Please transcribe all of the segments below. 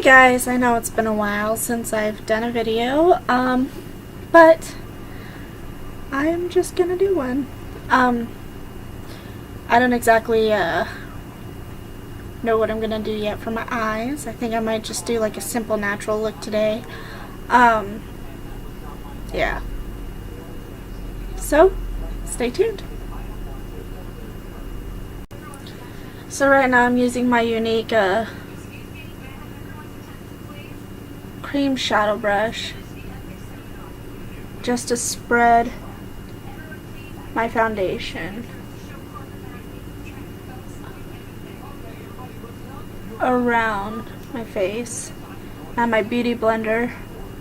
guys, I know it's been a while since I've done a video, but I'm just gonna do one. I don't exactly know what I'm gonna do yet for my eyes. I think I might just do like a simple natural look today. Yeah. So, stay tuned. So right now I'm using my Younique cream shadow brush just to spread my foundation around my face. I have my beauty blender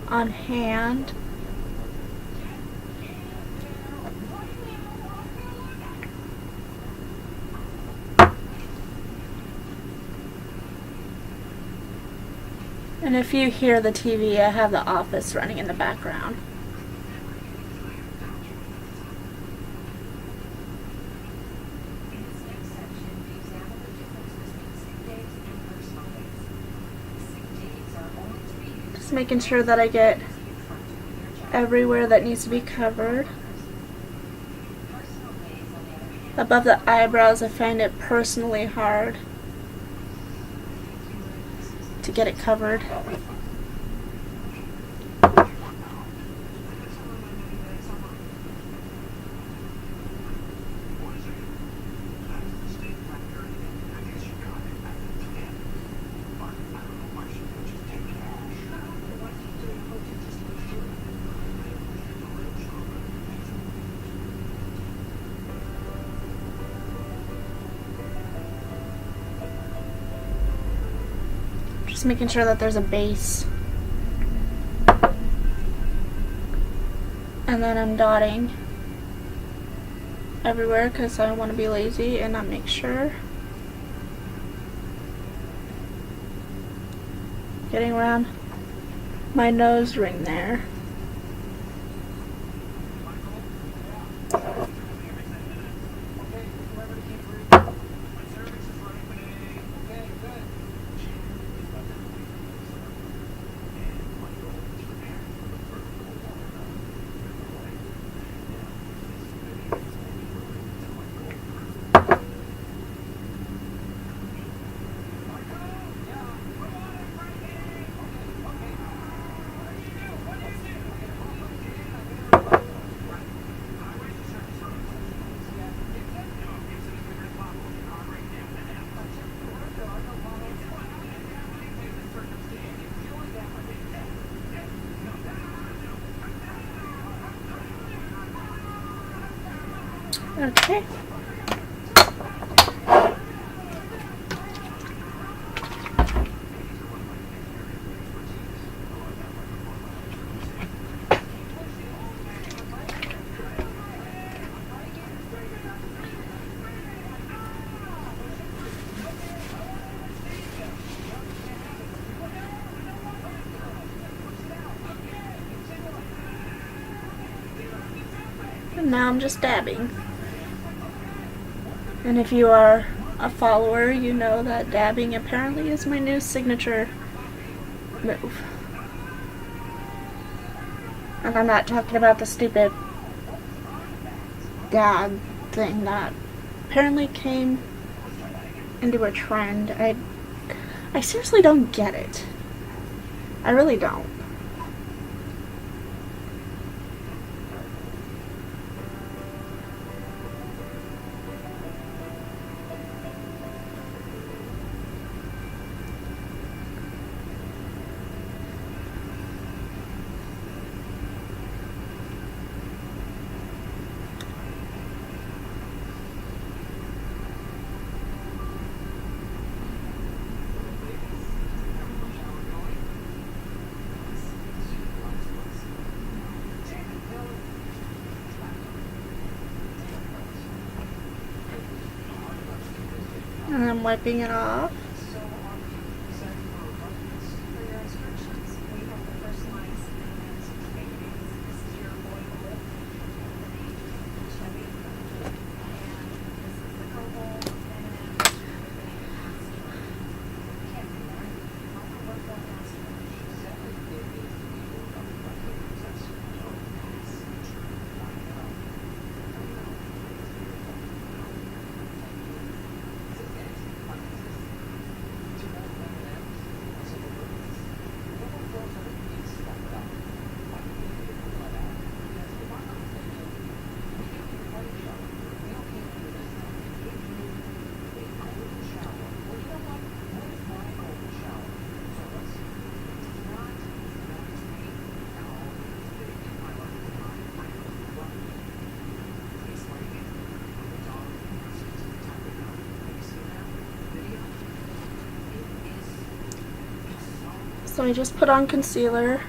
on hand. And if you hear the TV, I have The Office running in the background. Just making sure that I get everywhere that needs to be covered. Above the eyebrows, I find it personally hard to get it covered. Just making sure that there's a base. And then I'm dotting everywhere because I want to be lazy and not make sure. Getting around my nose ring there. Okay. And now I'm just dabbing. And if you are a follower, you know that dabbing apparently is my new signature move. And I'm not talking about the stupid dab thing that apparently came into a trend. I seriously don't get it. I really don't. And I'm wiping it off. So I just put on concealer.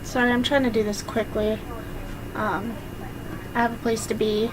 Sorry, I'm trying to do this quickly. I have a place to be.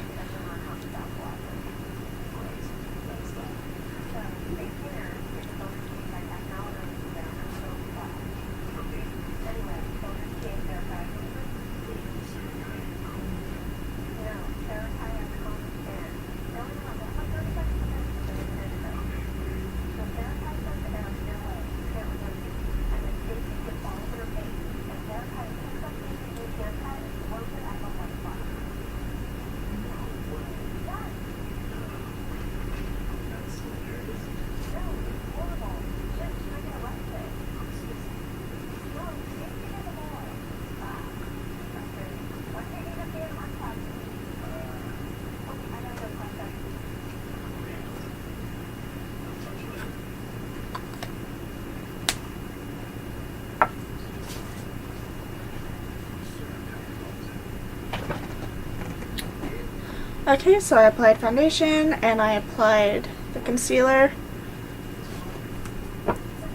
Okay, so I applied foundation and I applied the concealer.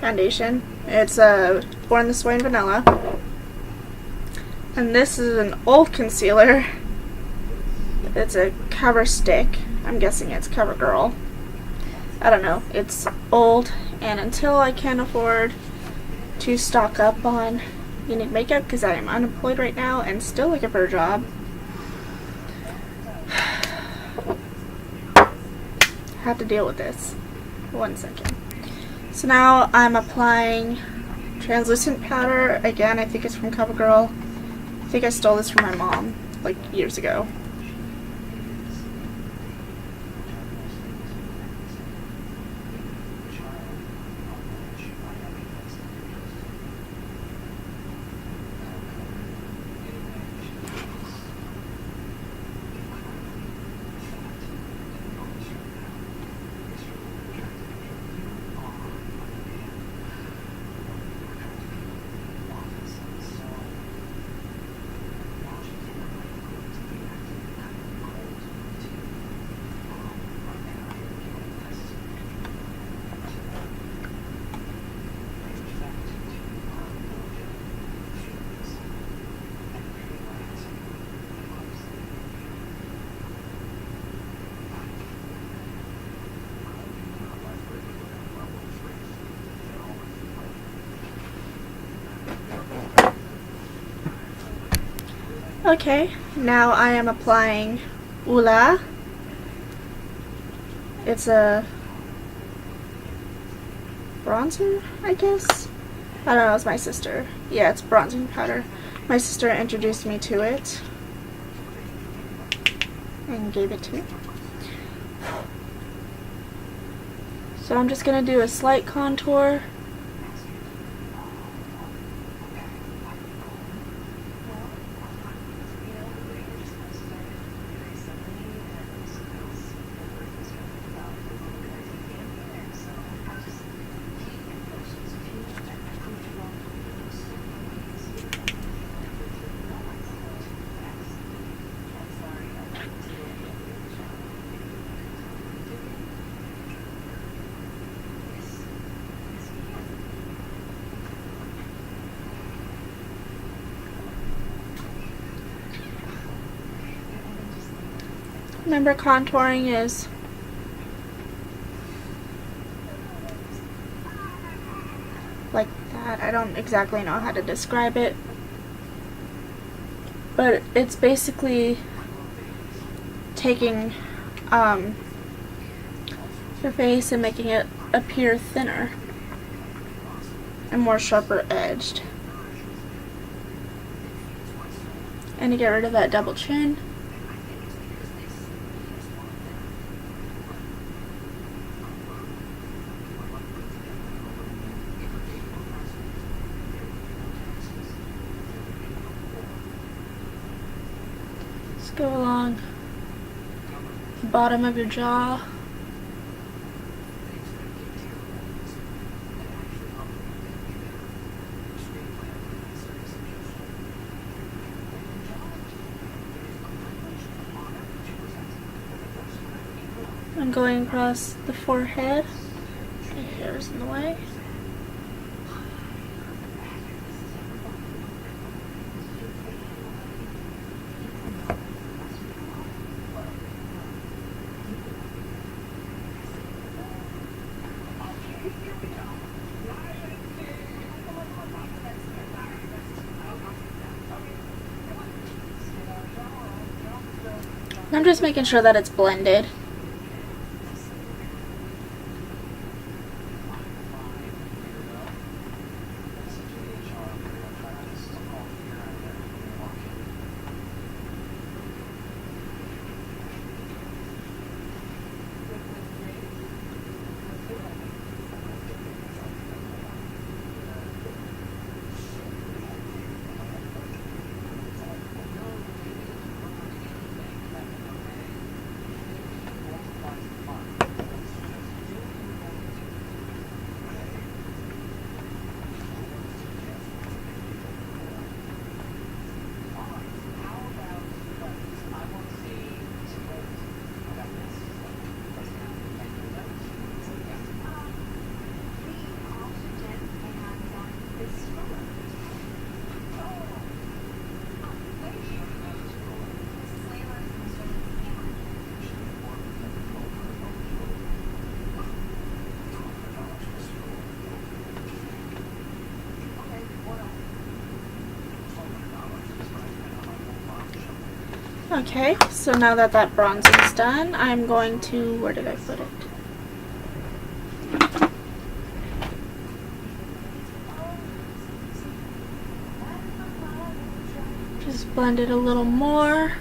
Foundation. It's Born This Way in Vanilla. And this is an old concealer. It's a Cover Stick. I'm guessing it's Covergirl. I don't know. It's old, and until I can afford to stock up on Younique makeup, because I am unemployed right now and still looking for a job, I have to deal with this. 1 second. So now I'm applying translucent powder. Again, I think it's from Covergirl. I think I stole this from my mom, like, years ago. Okay, now I am applying Hoola. It's a bronzer, I guess? I don't know, it's my sister. Yeah, it's bronzing powder. My sister introduced me to it and gave it to me. So I'm just going to do a slight contour. Remember, contouring is like that. I don't exactly know how to describe it, but it's basically taking your face and making it appear thinner and more sharper edged. And to get rid of that double chin. Just go along the bottom of your jaw. I'm going across the forehead. My hair's in the way. I'm just making sure that it's blended. Okay, so now that that bronzing is done, I'm going to, where did I put it? Just blend it a little more.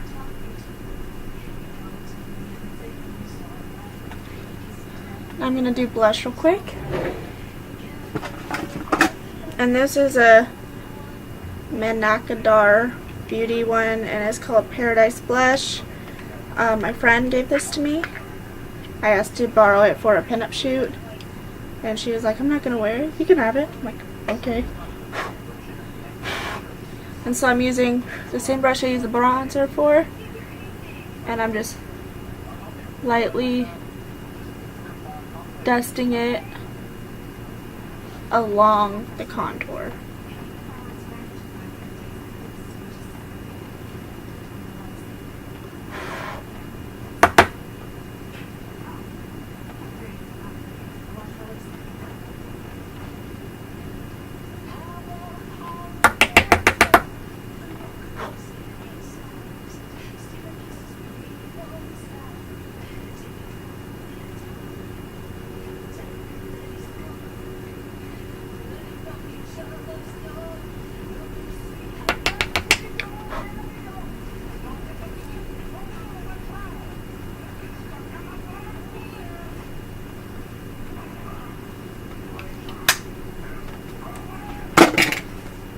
I'm going to do blush real quick. And this is a Mannakadar beauty one, and it's called Paradise Blush. My friend gave this to me. I asked to borrow it for a pinup shoot, and she was like, I'm not going to wear it. You can have it. I'm like, okay. And so I'm using the same brush I use the bronzer for, and I'm just lightly dusting it along the contour.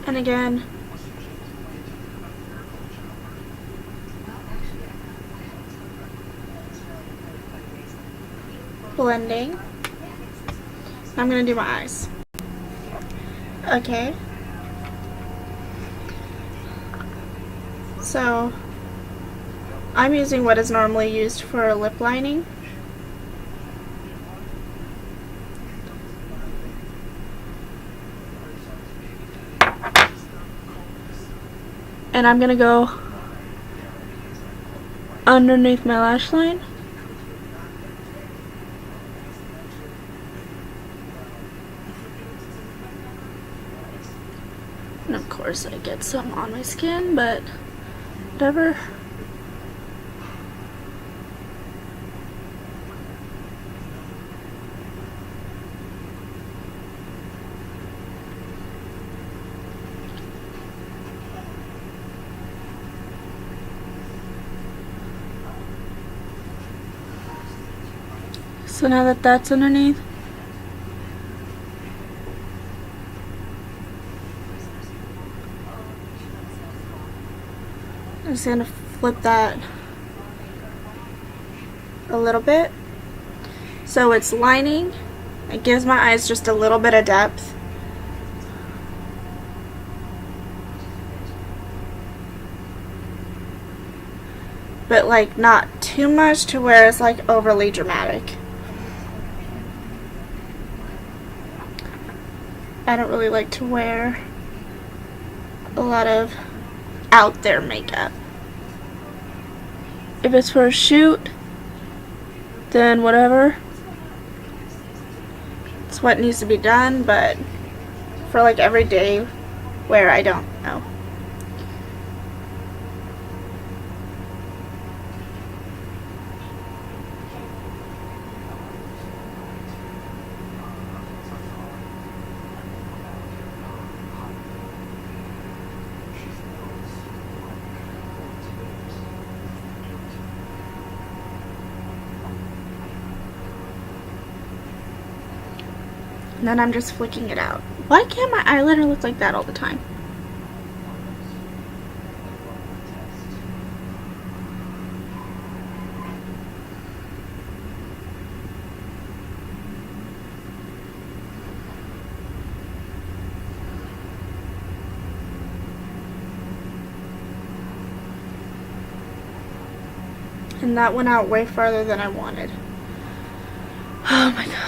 And again, blending. I'm going to do my eyes. Okay. So, I'm using what is normally used for lip lining. And I'm going to go underneath my lash line. And of course I get some on my skin, but whatever. So now that that's underneath, I'm just going to flip that a little bit so it's lining. It gives my eyes just a little bit of depth. But like not too much to where it's like overly dramatic. I don't really like to wear a lot of out there makeup. If it's for a shoot, then whatever. It's what needs to be done, but for like everyday wear, I don't know. And then I'm just flicking it out. Why can't my eyeliner look like that all the time? And that went out way farther than I wanted. Oh my god.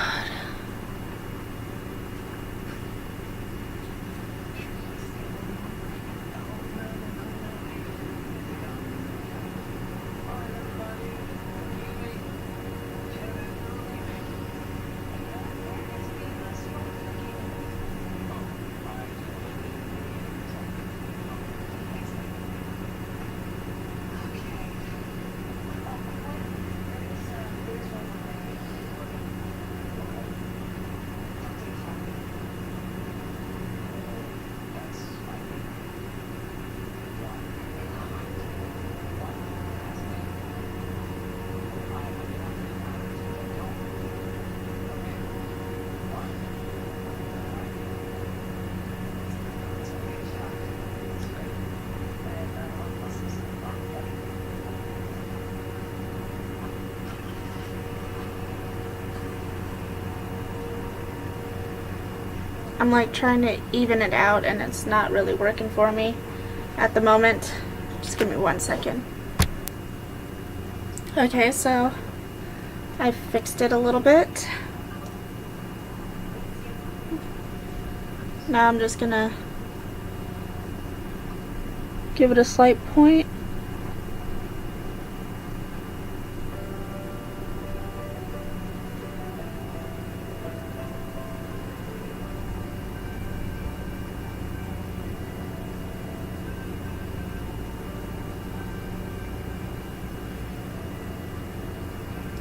I'm like trying to even it out and it's not really working for me at the moment. Just give me 1 second. Okay, so I fixed it a little bit. Now I'm just gonna give it a slight point.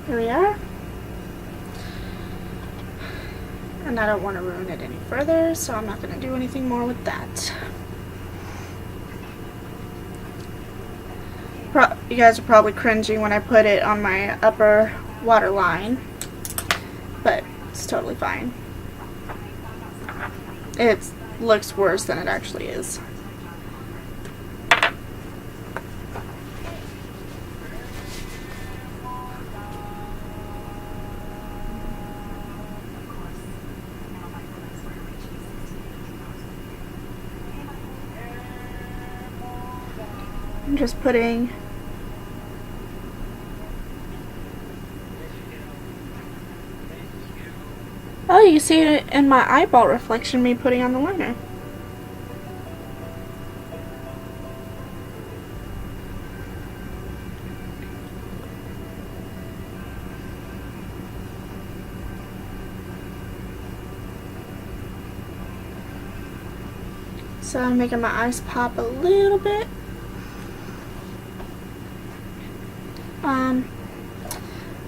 Here we are. And I don't want to ruin it any further, so I'm not going to do anything more with that. You guys are probably cringing when I put it on my upper waterline, but it's totally fine. It looks worse than it actually is. I'm just putting oh, you can see it in my eyeball reflection, me putting on the liner. So I'm making my eyes pop a little bit.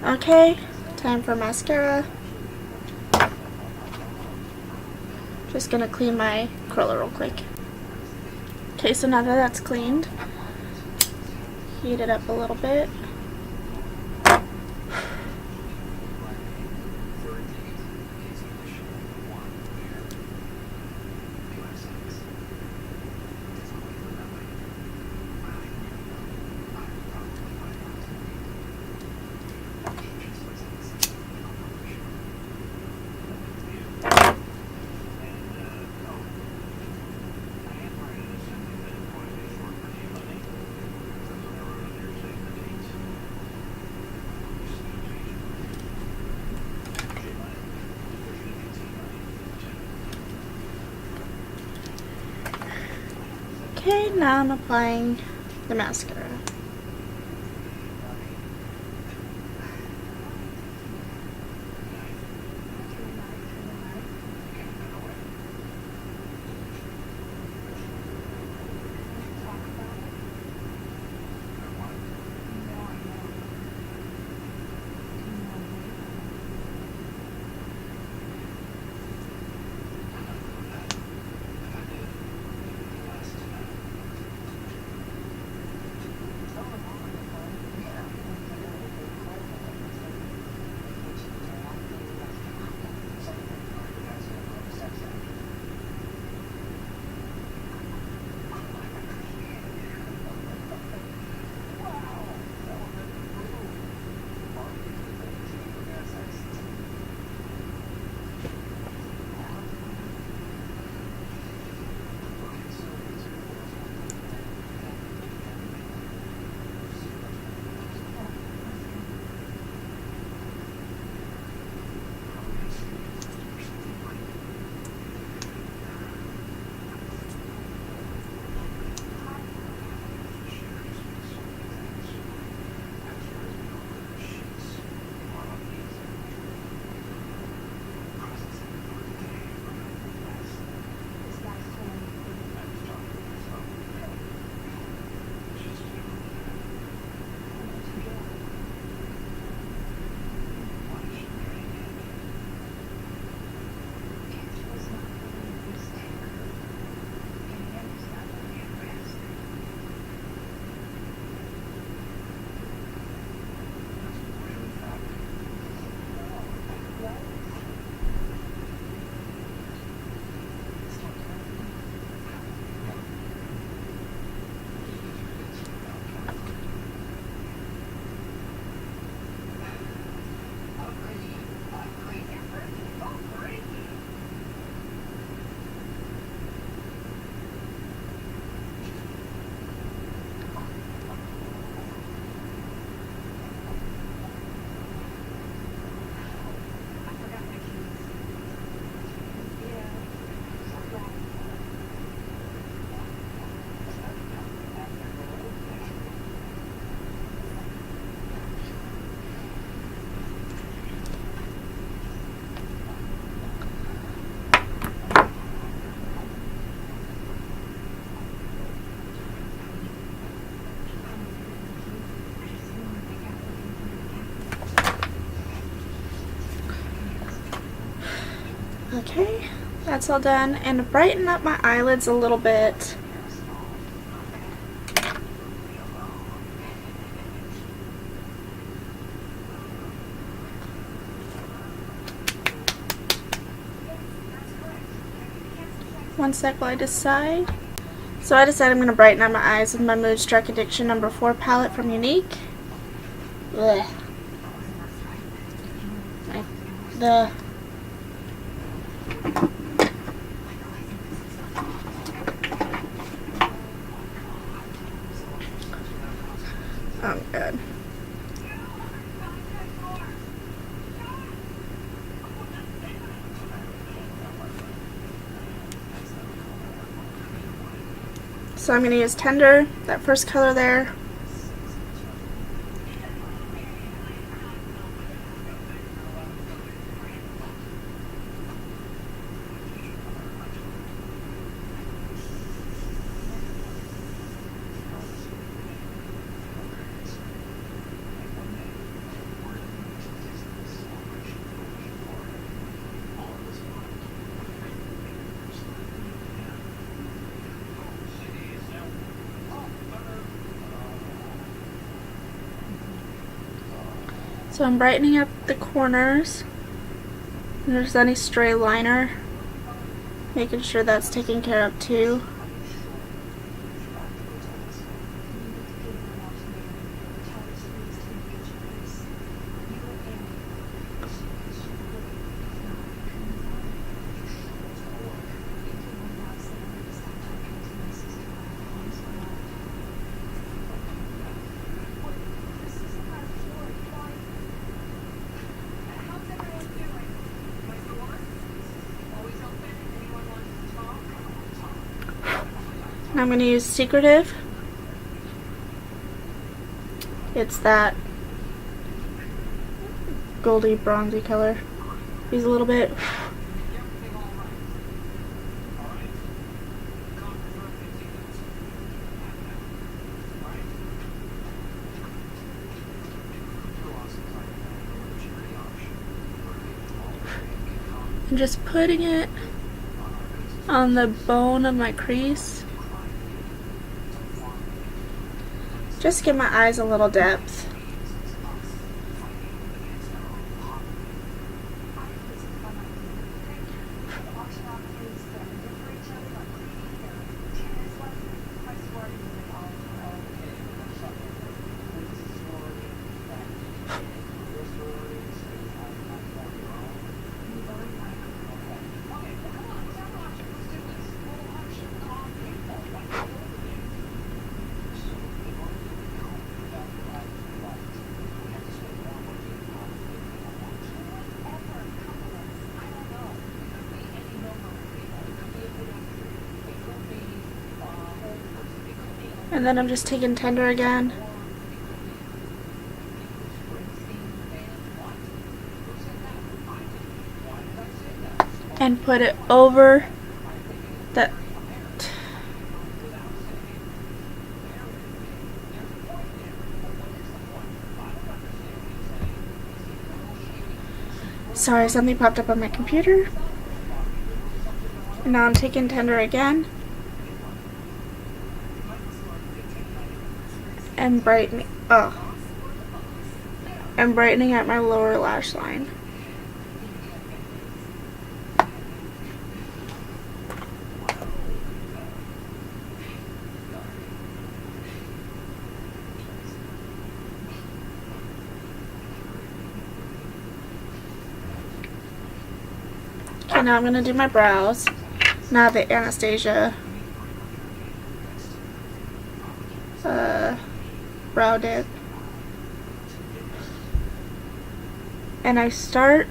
Okay, time for mascara. Just gonna clean my curler real quick. Okay, so now that that's cleaned, heat it up a little bit. Okay, now I'm applying the mascara. Okay, that's all done. And to brighten up my eyelids a little bit, one sec while I decide. So I decided I'm going to brighten up my eyes with my Moodstruck Addiction No. 4 palette from Younique. Ugh. Oh, God. So I'm going to use Tender, that first color there. So I'm brightening up the corners. If there's any stray liner, making sure that's taken care of too. I'm going to use Secretive. It's that goldy bronzy color. Use a little bit. I'm just putting it on the bone of my crease. Just give my eyes a little depth. And then I'm just taking Tender again. And put it over the sorry, something popped up on my computer. And now I'm taking Tender again. And brightening at my lower lash line. Okay, now I'm going to do my brows. Now the Anastasia brow dip. And I start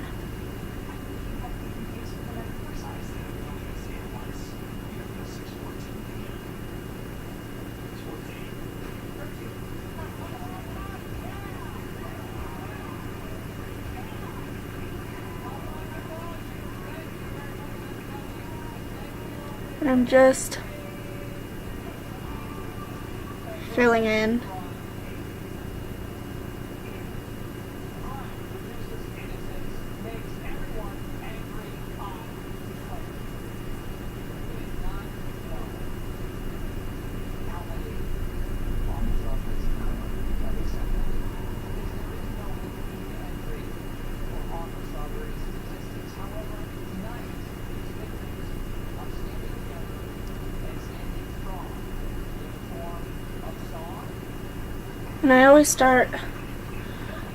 and I'm just filling in. And I always start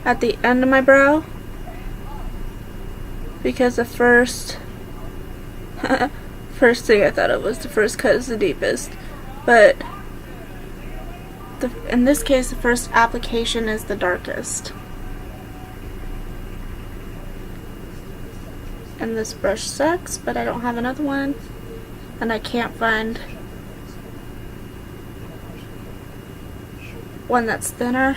at the end of my brow because the first thing I thought of was the first cut is the deepest, but in this case the first application is the darkest. And this brush sucks, but I don't have another one and I can't find one that's thinner.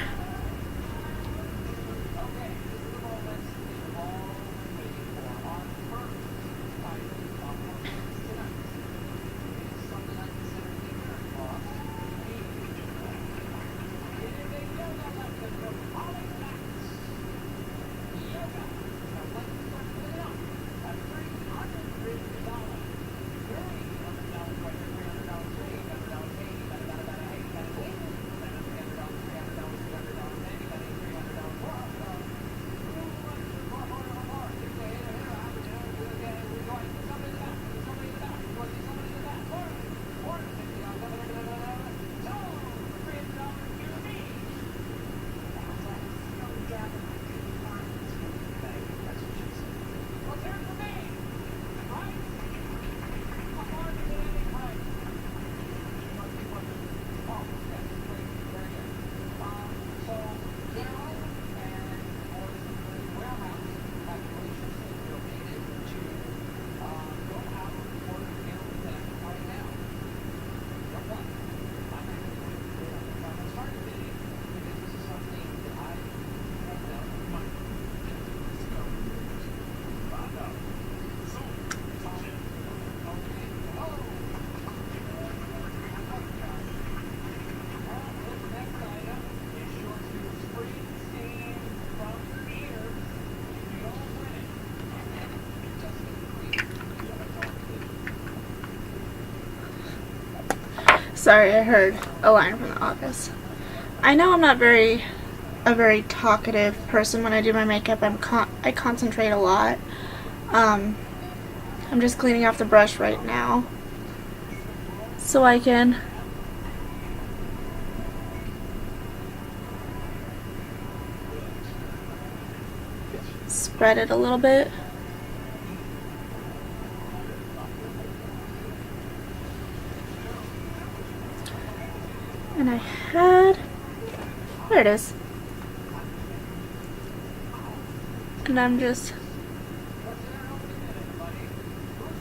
Sorry, I heard a line from the office. I know I'm not a very talkative person when I do my makeup. I concentrate a lot. I'm just cleaning off the brush right now so I can spread it a little bit. And I had, there it is. And I'm just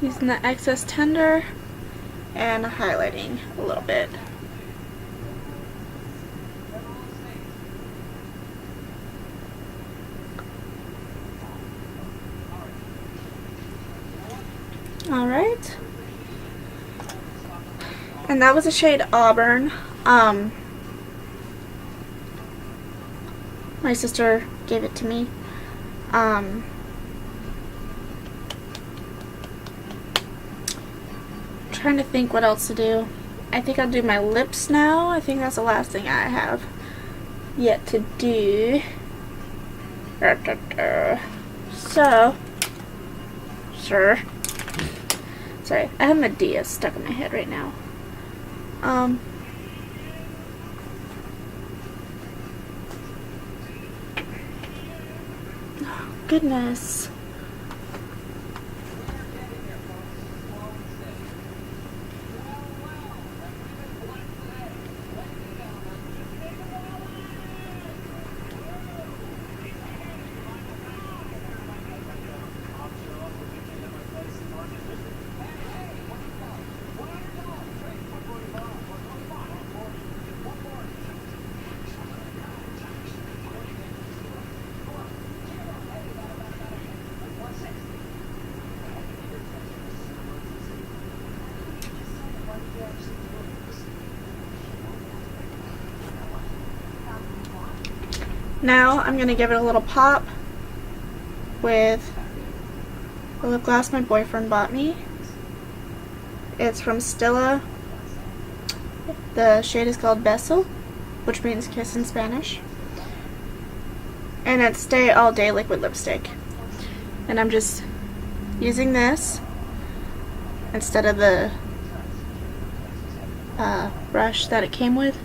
using the excess tender and highlighting a little bit. Alright. And that was the shade Auburn. My sister gave it to me. Trying to think what else to do. I think I'll do my lips now. I think that's the last thing I have yet to do. So, sure. Sorry, I have Medea stuck in my head right now. Oh, goodness. Now I'm going to give it a little pop with a lip gloss my boyfriend bought me. It's from Stila. The shade is called Beso, which means kiss in Spanish. And it's Stay All Day liquid lipstick. And I'm just using this instead of the brush that it came with.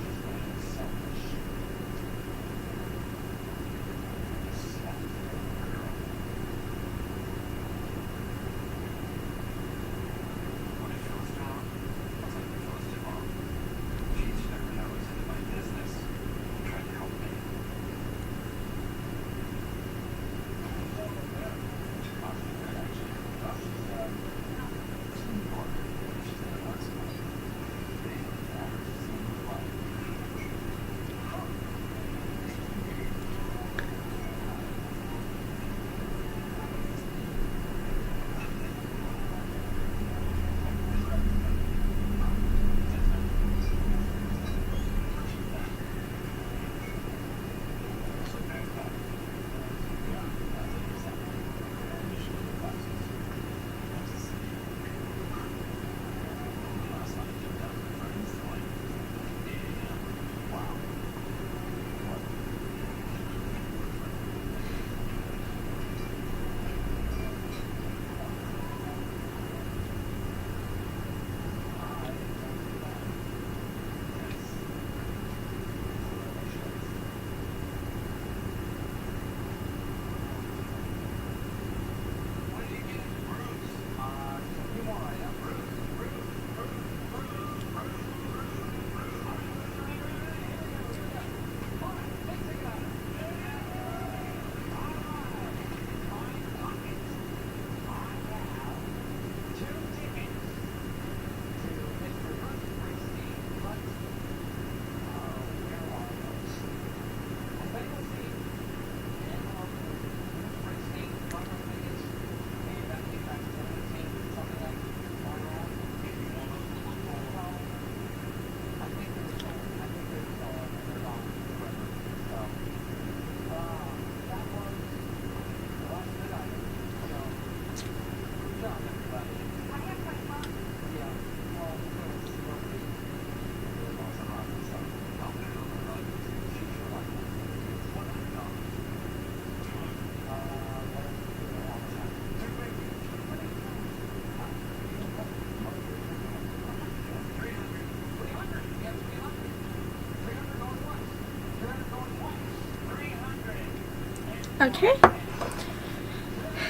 Okay.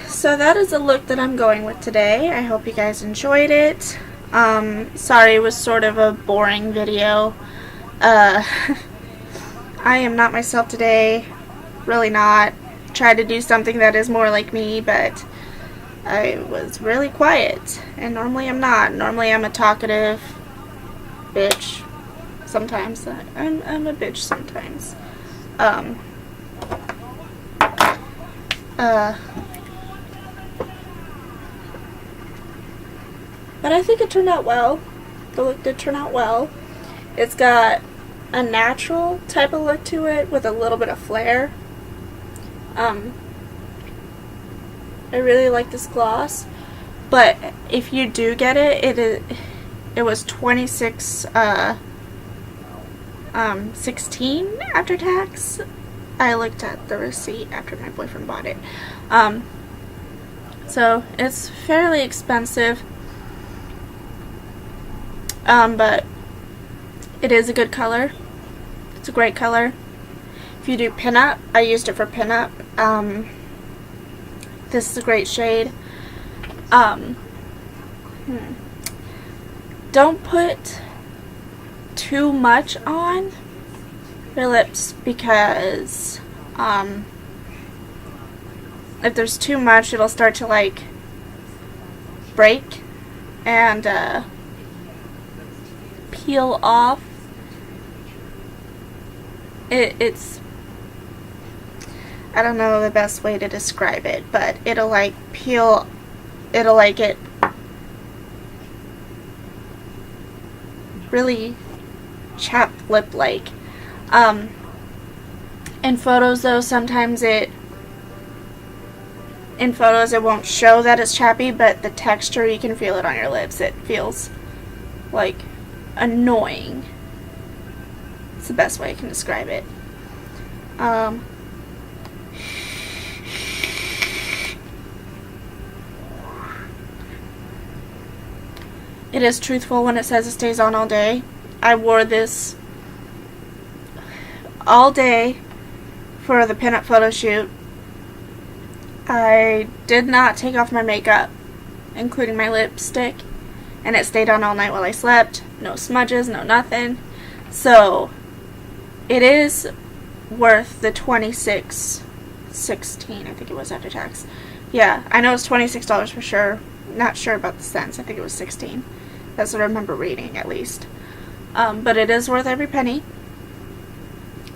So that is the look that I'm going with today. I hope you guys enjoyed it. Sorry it was sort of a boring video. I am not myself today. Really not. Tried to do something that is more like me, but I was really quiet. And normally I'm not. Normally I'm a talkative bitch. Sometimes. I'm a bitch sometimes. But I think it turned out well. The look did turn out well. It's got a natural type of look to it with a little bit of flair. I really like this gloss. But if you do get it, it was $26.16 after tax. I looked at the receipt after my boyfriend bought it. So it's fairly expensive. But it is a good color. It's a great color. If you do pinup, I used it for pinup. This is a great shade. Don't put too much on your lips because if there's too much, it'll start to like break and peel off. It's I don't know the best way to describe it, but it'll like peel, it'll like it really chapped lip like. In photos though, sometimes in photos it won't show that it's chappy, but the texture, you can feel it on your lips. It feels like annoying. It's the best way I can describe it. It is truthful when it says it stays on all day. I wore this all day for the pinup photo shoot. I did not take off my makeup, including my lipstick, and it stayed on all night while I slept. No smudges, no nothing. So it is worth the $26.16, I think it was after tax. Yeah, I know it's $26 for sure. Not sure about the cents. I think it was 16. That's what I remember reading, at least. But it is worth every penny.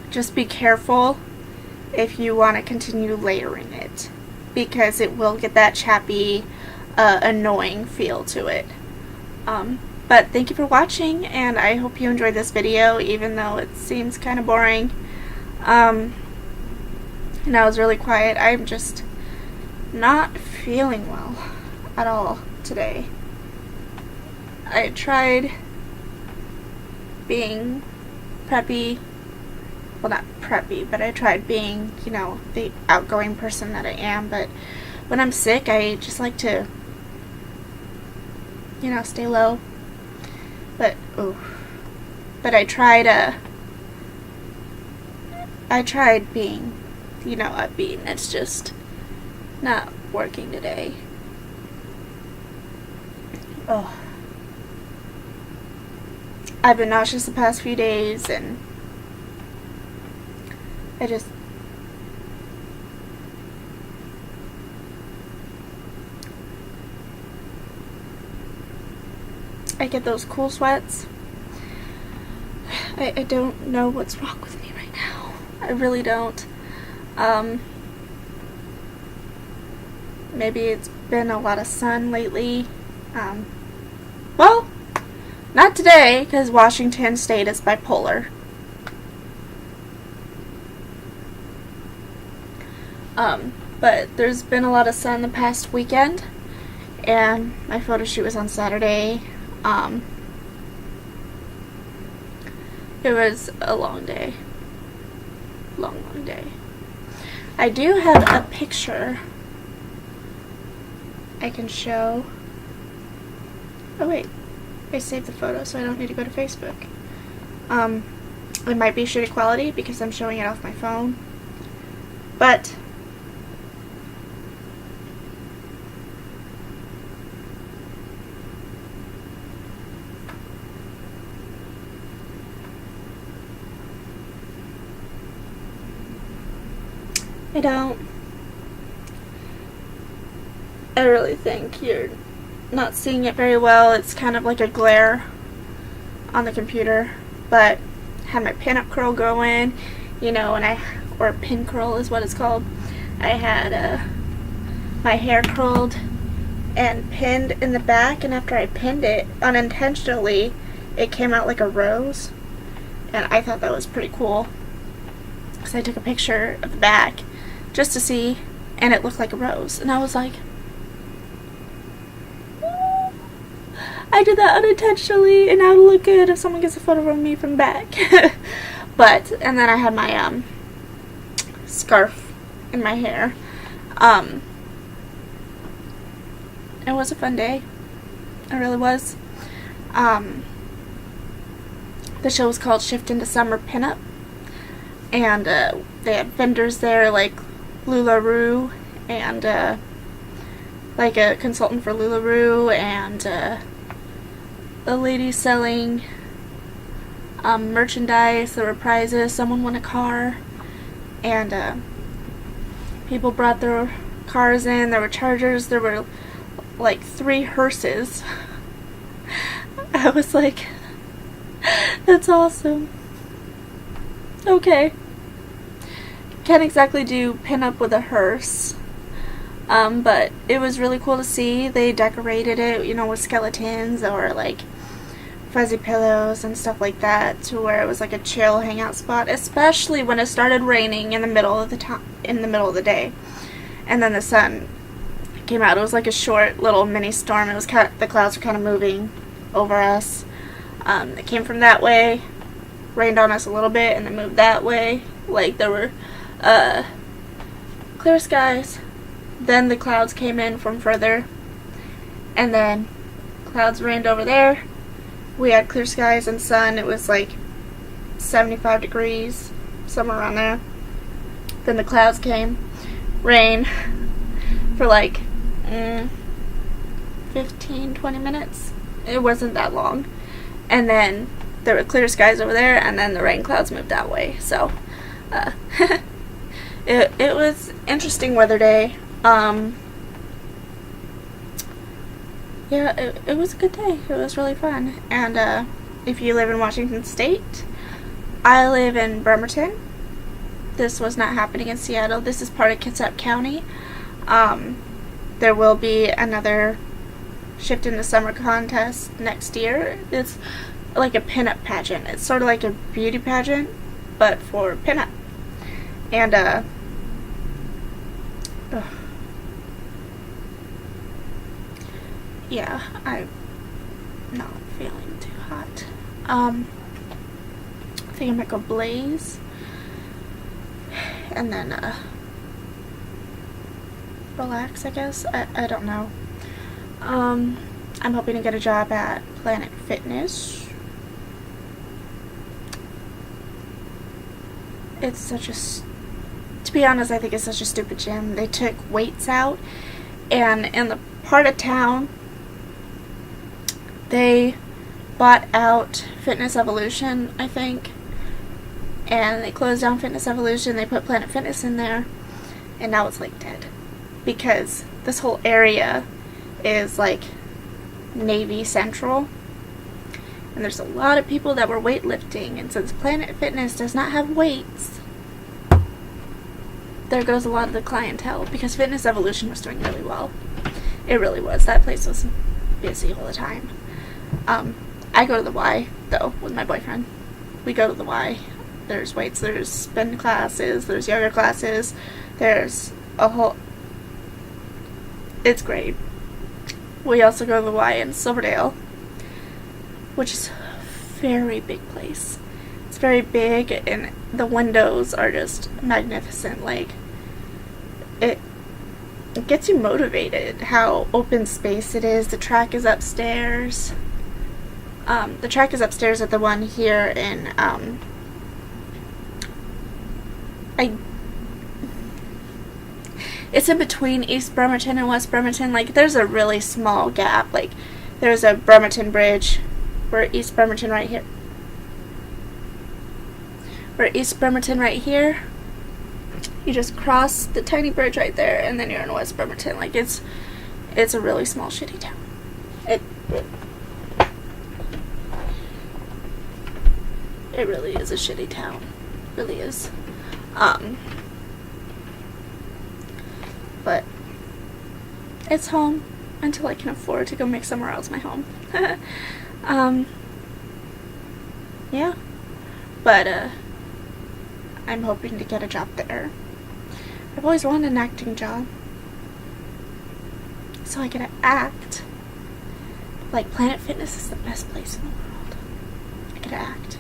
Just be careful if you want to continue layering it, because it will get that chappy, annoying feel to it. But thank you for watching, and I hope you enjoyed this video, even though it seems kind of boring. And I was really quiet. I'm just not feeling well at all today. I tried being preppy. Well, not preppy, but I tried being, you know, the outgoing person that I am. But when I'm sick, I just like to, you know, stay low. But, but I tried being, you know, upbeat, and it's just not working today. Oh. I've been nauseous the past few days, and I get those cool sweats. I don't know what's wrong with me right now. I really don't. Maybe it's been a lot of sun lately. Well, not today, because Washington State is bipolar. But there's been a lot of sun the past weekend, and my photo shoot was on Saturday. It was a long day. Long day. I do have a picture I can show. Oh wait, I saved the photo, so I don't need to go to Facebook. It might be shitty quality because I'm showing it off my phone, but don't. I really think you're not seeing it very well. It's kind of like a glare on the computer, but I had my pin-up curl going, you know, or pin curl is what it's called. I had my hair curled and pinned in the back, and after I pinned it, unintentionally, it came out like a rose, and I thought that was pretty cool, because I took a picture of the back just to see, and it looked like a rose, and I was like, I did that unintentionally, and now it'll look good if someone gets a photo of me from the back. And then I had my scarf in my hair. It was a fun day. It really was. The show was called Shift into Summer Pinup, and they had vendors there like LuLaRoe, and like a consultant for LuLaRoe, and a lady selling merchandise. There were prizes. Someone won a car, and people brought their cars in. There were chargers. There were like 3 hearses. I was like, that's awesome. Okay. Can't exactly do pinup with a hearse. But it was really cool to see. They decorated it, you know, with skeletons or like fuzzy pillows and stuff like that, to where it was like a chill hangout spot, especially when it started raining in the middle of the day, and then the sun came out. It was like a short little mini storm. It was the clouds were kind of moving over us. It came from that way, rained on us a little bit, and then moved that way. Like there were clear skies. Then the clouds came in from further, and then clouds rained over there. We had clear skies and sun. It was like 75 degrees, somewhere around there. Then the clouds came, rain for like 15-20 minutes. It wasn't that long. And then there were clear skies over there, and then the rain clouds moved that way. So it was interesting weather day. Yeah, it was a good day. It was really fun. And if you live in Washington State, I live in Bremerton. This was not happening in Seattle. This is part of Kitsap County. There will be another Shift into Summer contest next year. It's like a pinup pageant. It's sort of like a beauty pageant, but for pinup. And yeah, I'm not feeling too hot. I think I might go blaze, and then relax, I guess. I don't know. I'm hoping to get a job at Planet Fitness. It's such a, to be honest, I think it's such a stupid gym. They took weights out, and in the part of town, they bought out Fitness Evolution, I think, and they closed down Fitness Evolution. They put Planet Fitness in there, and now it's like dead, because this whole area is like Navy Central, and there's a lot of people that were weightlifting, and since Planet Fitness does not have weights, there goes a lot of the clientele, because Fitness Evolution was doing really well. It really was. That place was busy all the time. I go to the Y, though, with my boyfriend. We go to the Y. There's weights, there's spin classes, there's yoga classes, there's a whole... It's great. We also go to the Y in Silverdale, which is a very big place. It's very big, and the windows are just magnificent. Like, it gets you motivated, how open space it is. The track is upstairs. The track is upstairs at the one here in, it's in between East Bremerton and West Bremerton. Like, there's a really small gap. Like, there's a Bremerton Bridge. We're East Bremerton right here. We're East Bremerton right here. You just cross the tiny bridge right there, and then you're in West Bremerton. Like, it's a really small, shitty town. It really is a shitty town. It really is. But it's home until I can afford to go make somewhere else my home. Yeah. But, I'm hoping to get a job there. I've always wanted an acting job. So I get to act. Like, Planet Fitness is the best place in the world. I get to act.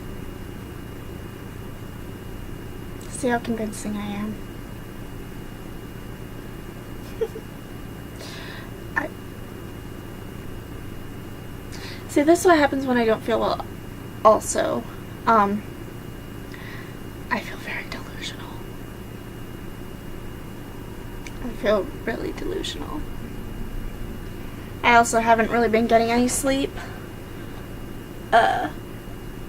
See how convincing I am. See, this is what happens when I don't feel well. Also, I feel very delusional. I feel really delusional. I also haven't really been getting any sleep.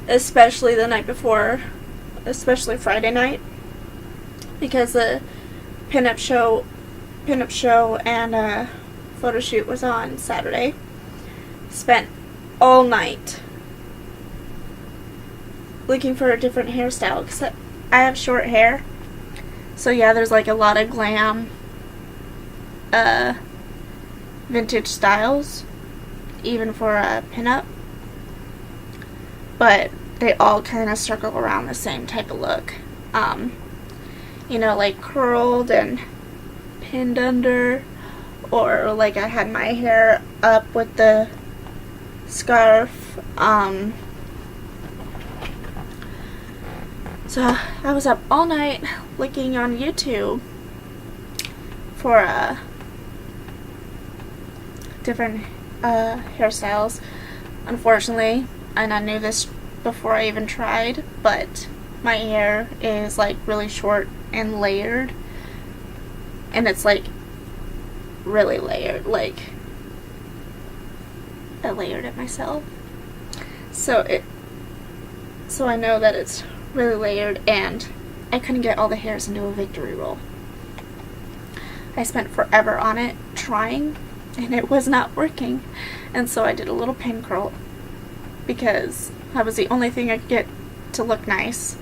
Especially the night before, especially Friday night, because the pinup show and photo shoot was on Saturday. Spent all night looking for a different hairstyle, because I have short hair. So yeah, there's like a lot of glam vintage styles, even for a pinup, but they all kind of circle around the same type of look. You know, like curled and pinned under, or like I had my hair up with the scarf. So I was up all night looking on YouTube for different hairstyles. Unfortunately, and I knew this before I even tried, but my hair is like really short and layered, and it's like really layered, like I layered it myself. So I know that it's really layered, and I couldn't get all the hairs into a victory roll. I spent forever on it trying, and it was not working, and so I did a little pin curl because that was the only thing I could get to look nice.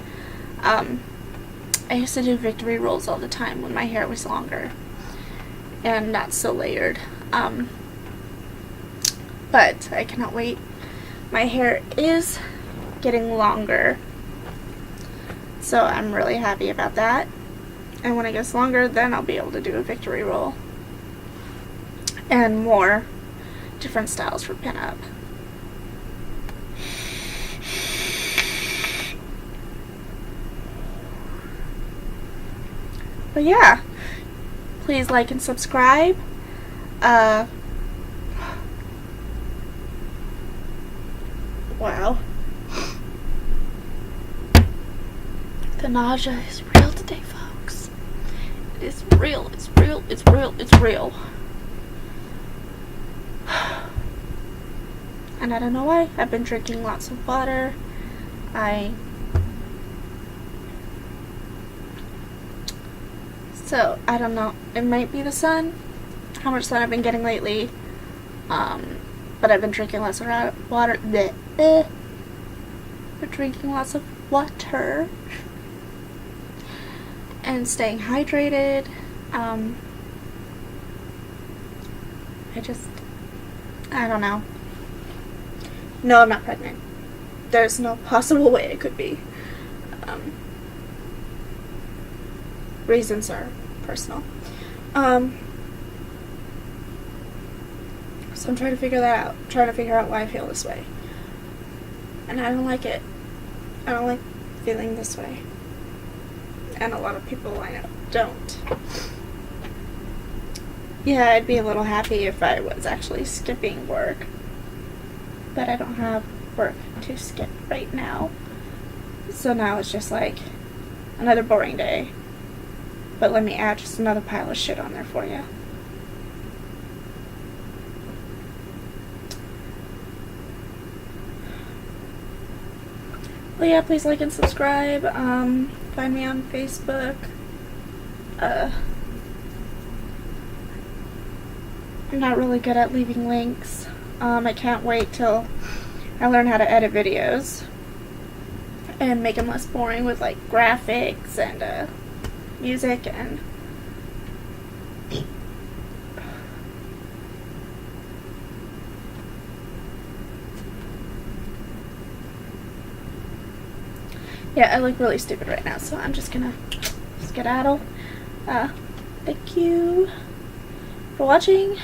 I used to do victory rolls all the time when my hair was longer and not so layered. But I cannot wait. My hair is getting longer, so I'm really happy about that. And when it gets longer, then I'll be able to do a victory roll and more different styles for pinup. But yeah, please like and subscribe. Wow. The nausea is real today, folks. It is real, it's real, it's real, it's real. And I don't know why. I've been drinking lots of water. So, I don't know. It might be the sun. How much sun I've been getting lately. But I've been drinking lots of water. Been drinking lots of water. And staying hydrated. I don't know. No, I'm not pregnant. There's no possible way it could be. Reasons are personal. So I'm trying to figure that out. Trying to figure out why I feel this way. And I don't like it. I don't like feeling this way. And a lot of people I know don't. Yeah, I'd be a little happy if I was actually skipping work. But I don't have work to skip right now. So now it's just like another boring day. But let me add just another pile of shit on there for you. Well, yeah, please like and subscribe. Find me on Facebook. I'm not really good at leaving links. I can't wait till I learn how to edit videos and make them less boring with like graphics and music and yeah, I look really stupid right now, so I'm just gonna skedaddle. Thank you for watching.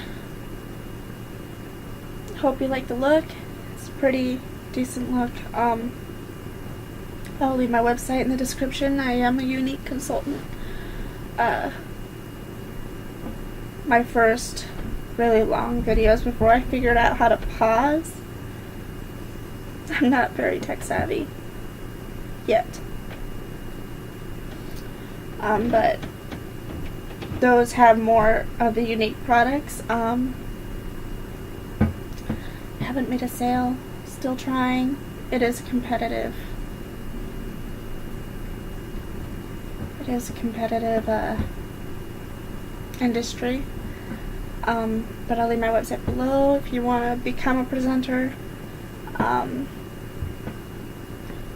Hope you like the look. It's a pretty decent look. I'll leave my website in the description. I am a Younique consultant. My first really long videos before I figured out how to pause. I'm not very tech savvy yet. But those have more of the Younique products. Haven't made a sale. Still trying. It is competitive. It is a competitive industry. But I'll leave my website below if you want to become a presenter.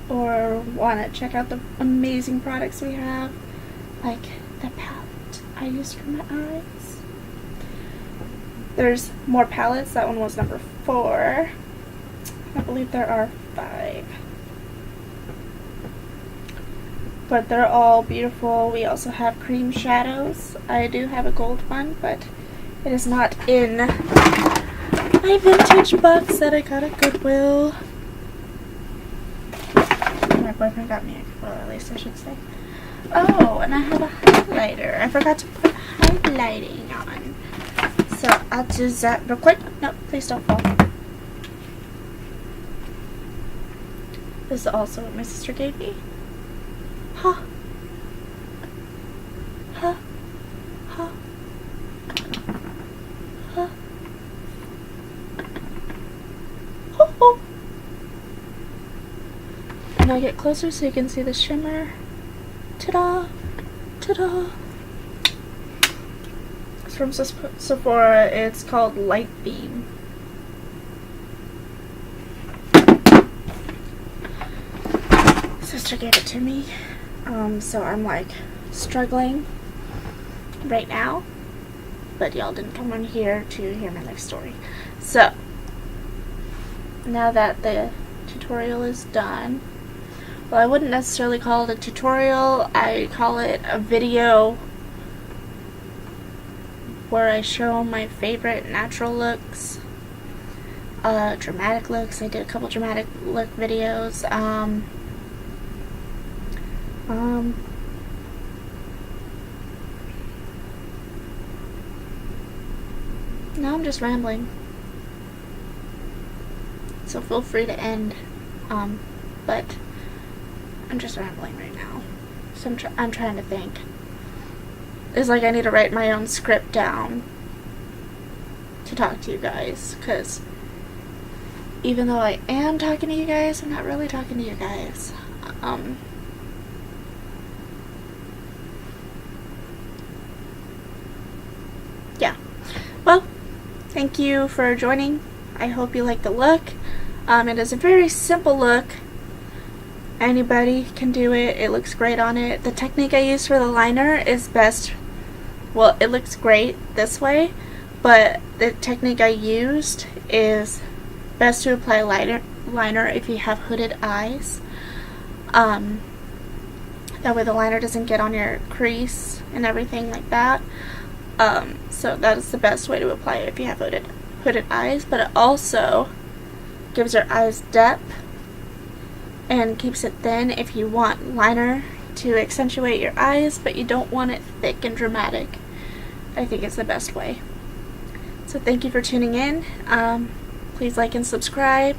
Or want to check out the amazing products we have, like the palette I used for my eyes. There's more palettes. That one was number 4. I believe there are 5. But they're all beautiful. We also have cream shadows. I do have a gold one, but it is not in my vintage box that I got at Goodwill. My boyfriend got me, well, at least I should say. Oh, and I have a highlighter. I forgot to put highlighting on. So I'll do that real quick. No, please don't fall. This is also what my sister gave me. Huh. Huh. Huh. Huh. Oh, oh. And I'll get closer so you can see the shimmer. Ta-da! Ta-da! It's from Sephora. It's called Light Beam. Sister gave it to me. So I'm like struggling right now. But y'all didn't come on here to hear my life story. So now that the tutorial is done, well, I wouldn't necessarily call it a tutorial. I call it a video where I show my favorite natural looks, dramatic looks. I did a couple dramatic look videos. Now I'm just rambling, so feel free to end, but I'm just rambling right now, so I'm trying to think. It's like I need to write my own script down to talk to you guys, because even though I am talking to you guys, I'm not really talking to you guys. Yeah. Well, thank you for joining. I hope you like the look. It is a very simple look. Anybody can do it. It looks great on it. The technique I use for the liner is best. Well, it looks great this way, but the technique I used is best to apply liner if you have hooded eyes. That way the liner doesn't get on your crease and everything like that. So that is the best way to apply it if you have hooded eyes, but it also gives your eyes depth and keeps it thin if you want liner to accentuate your eyes, but you don't want it thick and dramatic. I think it's the best way. So thank you for tuning in. Please like and subscribe.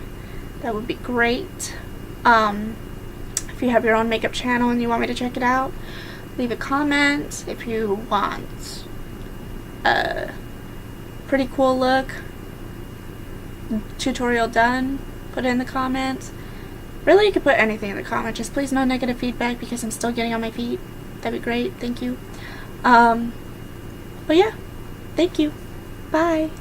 That would be great. If you have your own makeup channel and you want me to check it out, leave a comment. If you want a pretty cool look tutorial done, put it in the comments. Really, you could put anything in the comments. Just please no negative feedback because I'm still getting on my feet. That'd be great. Thank you. But yeah, thank you. Bye.